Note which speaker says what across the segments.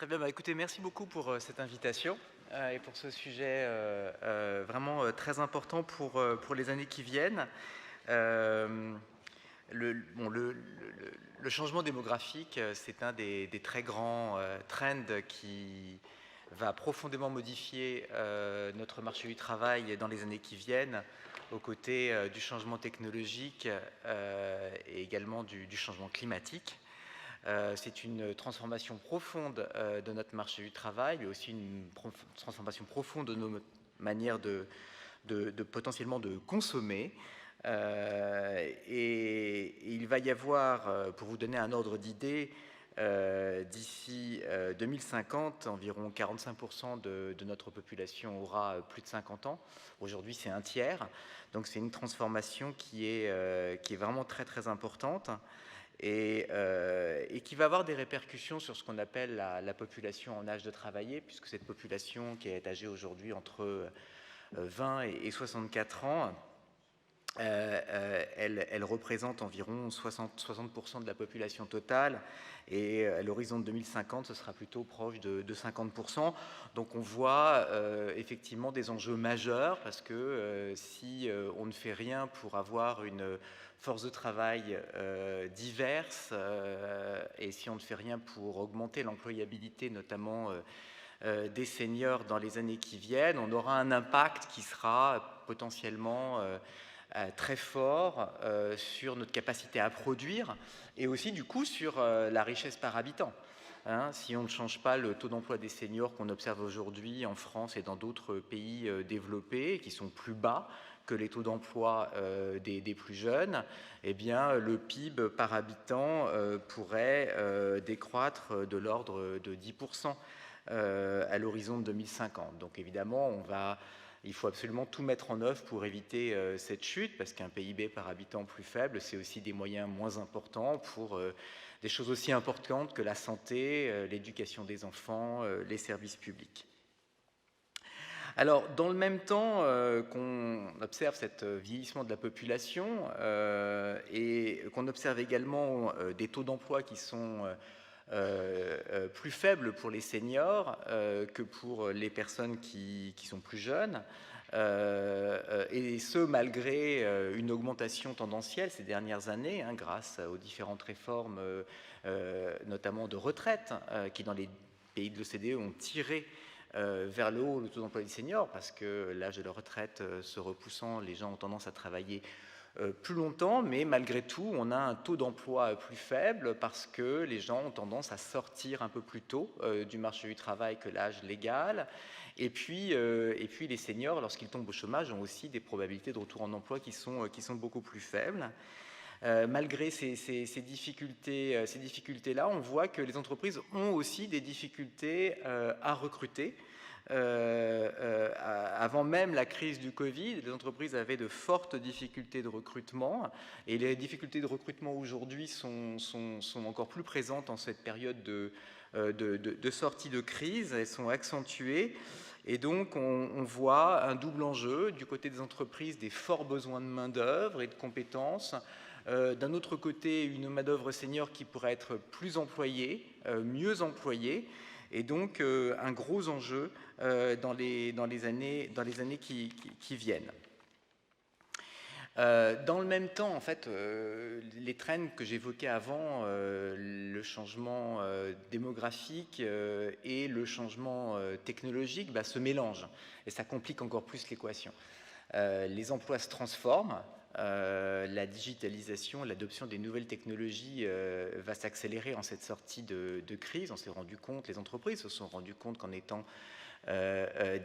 Speaker 1: Très bien, écoutez, merci beaucoup pour cette invitation et pour ce sujet vraiment très important pour les années qui viennent. Euh, bon, le changement démographique, c'est un des très grands trends qui va profondément modifier notre marché du travail dans les années qui viennent, aux côtés du changement technologique et également du changement climatique. C'est une transformation profonde de notre marché du travail, mais aussi une transformation profonde de nos manières potentiellement de consommer. Et il va y avoir, pour vous donner un ordre d'idée, d'ici 2050, environ 45% de notre population aura plus de 50 ans. Aujourd'hui, c'est un tiers. Donc c'est une transformation qui est vraiment très très importante. Et qui va avoir des répercussions sur ce qu'on appelle la population en âge de travailler, puisque cette population qui est âgée aujourd'hui entre 20 et 64 ans, elle représente environ 60% de la population totale, et à l'horizon de 2050, ce sera plutôt proche de 50%. Donc on voit effectivement des enjeux majeurs, parce que si on ne fait rien pour avoir une force de travail diverse, et si on ne fait rien pour augmenter l'employabilité, notamment des seniors dans les années qui viennent, on aura un impact qui sera potentiellement très fort sur notre capacité à produire et aussi du coup sur la richesse par habitant. Si on ne change pas le taux d'emploi des seniors qu'on observe aujourd'hui en France et dans d'autres pays développés, qui sont plus bas que les taux d'emploi des plus jeunes, eh bien, le PIB par habitant pourrait décroître de l'ordre de 10% à l'horizon de 2050. Donc évidemment, il faut absolument tout mettre en œuvre pour éviter cette chute, parce qu'un PIB par habitant plus faible, c'est aussi des moyens moins importants pour des choses aussi importantes que la santé, l'éducation des enfants, les services publics. Alors, dans le même temps qu'on observe cet vieillissement de la population et qu'on observe également des taux d'emploi qui sont plus faibles pour les seniors que pour les personnes qui sont plus jeunes, et ce malgré une augmentation tendancielle ces dernières années, grâce aux différentes réformes, notamment de retraite, qui dans les pays de l'OCDE ont tiré vers le haut le taux d'emploi des seniors, parce que l'âge de la retraite se repoussant, les gens ont tendance à travailler plus longtemps, mais malgré tout, on a un taux d'emploi plus faible parce que les gens ont tendance à sortir un peu plus tôt du marché du travail que l'âge légal. Et puis les seniors, lorsqu'ils tombent au chômage, ont aussi des probabilités de retour en emploi qui sont beaucoup plus faibles. Malgré ces difficultés-là, on voit que les entreprises ont aussi des difficultés à recruter. Avant même la crise du Covid, les entreprises avaient de fortes difficultés de recrutement, et les difficultés de recrutement aujourd'hui sont encore plus présentes en cette période de sortie de crise. Elles sont accentuées, et donc on voit un double enjeu: du côté des entreprises, des forts besoins de main-d'œuvre et de compétences. D'un autre côté, une main-d'œuvre senior qui pourrait être plus employée, mieux employée, et donc un gros enjeu dans les années qui viennent. Dans le même temps, en fait, les trends que j'évoquais avant, le changement démographique et le changement technologique, se mélangent, et ça complique encore plus l'équation. Les emplois se transforment, la digitalisation, l'adoption des nouvelles technologies va s'accélérer en cette sortie de crise. On s'est rendu compte, les entreprises se sont rendues compte qu'en étant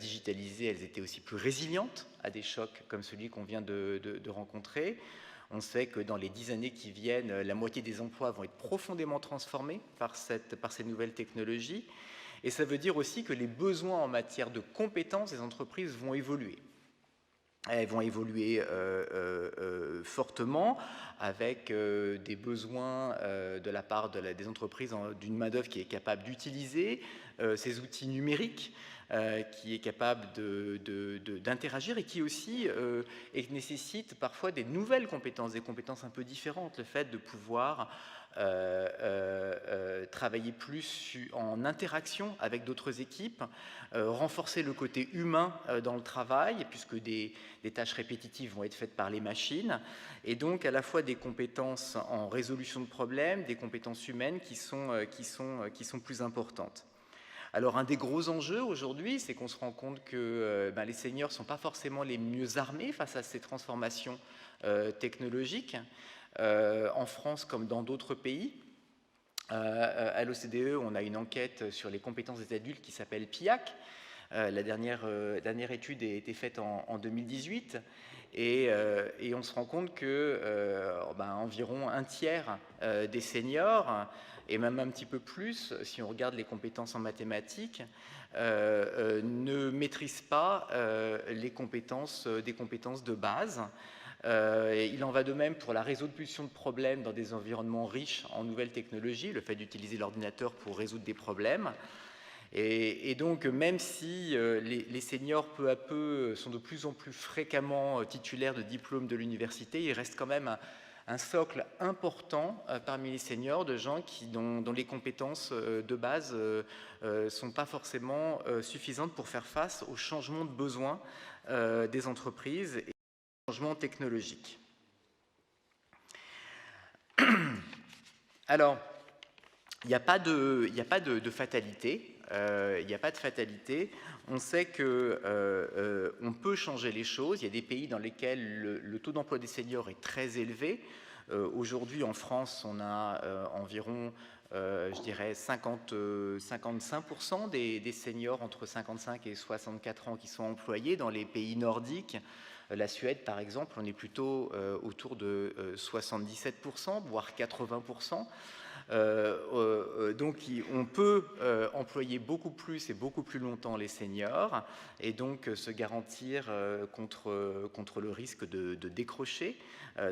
Speaker 1: digitalisées, elles étaient aussi plus résilientes à des chocs comme celui qu'on vient de rencontrer. On sait que dans les 10 années qui viennent, la moitié des emplois vont être profondément transformés par ces nouvelles technologies. Et ça veut dire aussi que les besoins en matière de compétences des entreprises vont évoluer. Elles vont évoluer fortement, avec des besoins de la part des entreprises d'une main-d'œuvre qui est capable d'utiliser ces outils numériques, qui est capable d'interagir, et qui aussi nécessite parfois des nouvelles compétences, des compétences un peu différentes. Le fait de pouvoir travailler plus en interaction avec d'autres équipes, renforcer le côté humain dans le travail, puisque des tâches répétitives vont être faites par les machines, et donc à la fois des compétences en résolution de problèmes, des compétences humaines qui sont plus importantes. Alors un des gros enjeux aujourd'hui, c'est qu'on se rend compte que les seniors ne sont pas forcément les mieux armés face à ces transformations technologiques, en France comme dans d'autres pays. À l'OCDE, on a une enquête sur les compétences des adultes qui s'appelle PIAC. La dernière étude a été faite en 2018 et on se rend compte que environ un tiers des seniors, et même un petit peu plus si on regarde les compétences en mathématiques, ne maîtrisent pas des compétences de base. Il en va de même pour la résolution de problèmes dans des environnements riches en nouvelles technologies, le fait d'utiliser l'ordinateur pour résoudre des problèmes. Et donc, même si les seniors, peu à peu, sont de plus en plus fréquemment titulaires de diplômes de l'université, il reste quand même un socle important parmi les seniors de gens dont les compétences de base ne sont pas forcément suffisantes pour faire face aux changements de besoins des entreprises et aux changements technologiques. Alors, il n'y a pas de fatalité. Il n'y a pas de fatalité. On sait qu'on peut changer les choses. Il y a des pays dans lesquels le taux d'emploi des seniors est très élevé. Aujourd'hui, en France, on a environ, je dirais, 55% des seniors entre 55 et 64 ans qui sont employés. Dans les pays nordiques, la Suède, par exemple, on est plutôt autour de 77%, voire 80%. Donc on peut employer beaucoup plus et beaucoup plus longtemps les seniors et donc se garantir contre le risque de décrocher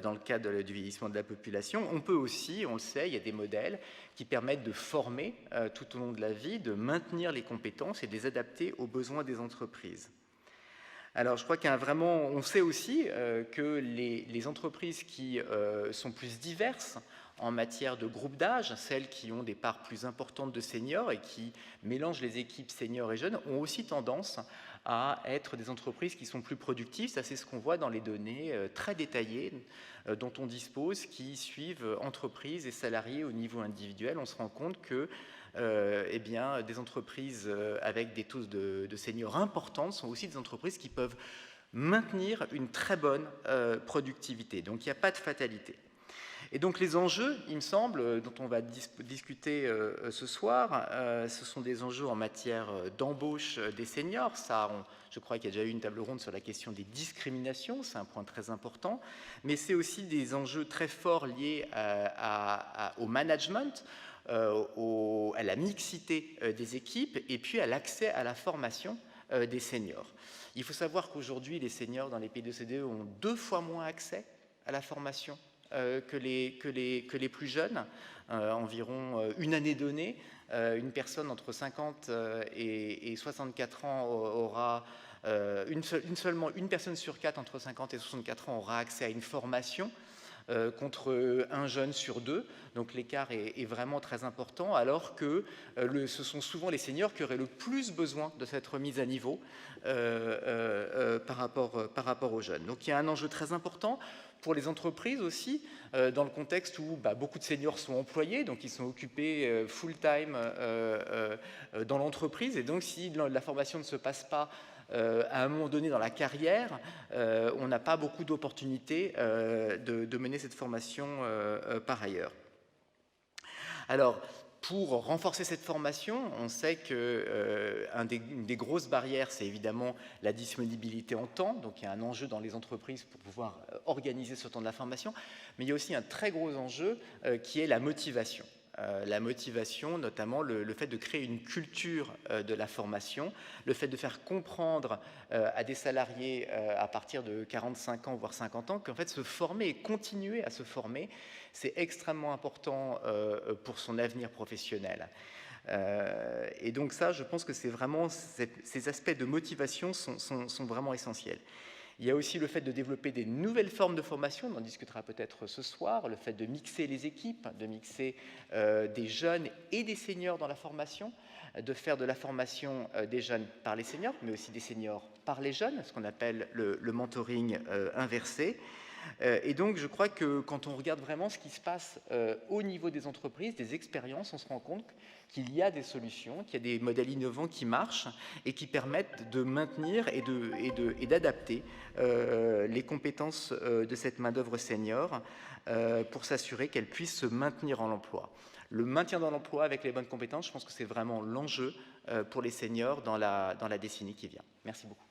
Speaker 1: dans le cadre du vieillissement de la population. On peut aussi, on le sait, il y a des modèles qui permettent de former tout au long de la vie, de maintenir les compétences et de les adapter aux besoins des entreprises. Alors, je crois qu'il y a vraiment, on sait aussi que les entreprises qui sont plus diverses en matière de groupe d'âge, celles qui ont des parts plus importantes de seniors et qui mélangent les équipes seniors et jeunes, ont aussi tendance à être des entreprises qui sont plus productives. Ça, c'est ce qu'on voit dans les données très détaillées dont on dispose, qui suivent entreprises et salariés au niveau individuel. On se rend compte que des entreprises avec des taux de seniors importantes sont aussi des entreprises qui peuvent maintenir une très bonne productivité. Donc il n'y a pas de fatalité. Et donc les enjeux, il me semble, dont on va discuter ce soir, ce sont des enjeux en matière d'embauche des seniors. Ça, je crois qu'il y a déjà eu une table ronde sur la question des discriminations, c'est un point très important, mais c'est aussi des enjeux très forts liés au management, à la mixité des équipes et puis à l'accès à la formation des seniors. Il faut savoir qu'aujourd'hui, les seniors dans les pays de l'OCDE ont 2 fois moins accès à la formation que les plus jeunes, environ une année donnée. Une personne entre 50 et 64 ans aura, seulement une personne sur 4 entre 50 et 64 ans aura accès à une formation, contre un jeune sur 2, donc l'écart est vraiment très important, alors que ce sont souvent les seniors qui auraient le plus besoin de cette remise à niveau par rapport aux jeunes. Donc il y a un enjeu très important pour les entreprises aussi, dans le contexte où beaucoup de seniors sont employés, donc ils sont occupés full-time dans l'entreprise, et donc si la formation ne se passe pas à un moment donné dans la carrière, on n'a pas beaucoup d'opportunités de mener cette formation par ailleurs. Alors, pour renforcer cette formation, on sait qu'une des grosses barrières, c'est évidemment la disponibilité en temps. Donc, il y a un enjeu dans les entreprises pour pouvoir organiser ce temps de la formation. Mais il y a aussi un très gros enjeu qui est la motivation. La motivation, notamment le fait de créer une culture de la formation, le fait de faire comprendre à des salariés à partir de 45 ans, voire 50 ans, qu'en fait se former et continuer à se former, c'est extrêmement important pour son avenir professionnel. Et donc ça, je pense que c'est vraiment, ces aspects de motivation sont vraiment essentiels. Il y a aussi le fait de développer des nouvelles formes de formation, on en discutera peut-être ce soir, le fait de mixer les équipes, de mixer des jeunes et des seniors dans la formation, de faire de la formation des jeunes par les seniors, mais aussi des seniors par les jeunes, ce qu'on appelle le mentoring inversé. Et donc, je crois que quand on regarde vraiment ce qui se passe au niveau des entreprises, des expériences, on se rend compte qu'il y a des solutions, qu'il y a des modèles innovants qui marchent et qui permettent de maintenir et d'adapter les compétences de cette main-d'œuvre senior pour s'assurer qu'elle puisse se maintenir en emploi. Le maintien dans l'emploi avec les bonnes compétences, je pense que c'est vraiment l'enjeu pour les seniors dans la décennie qui vient. Merci beaucoup.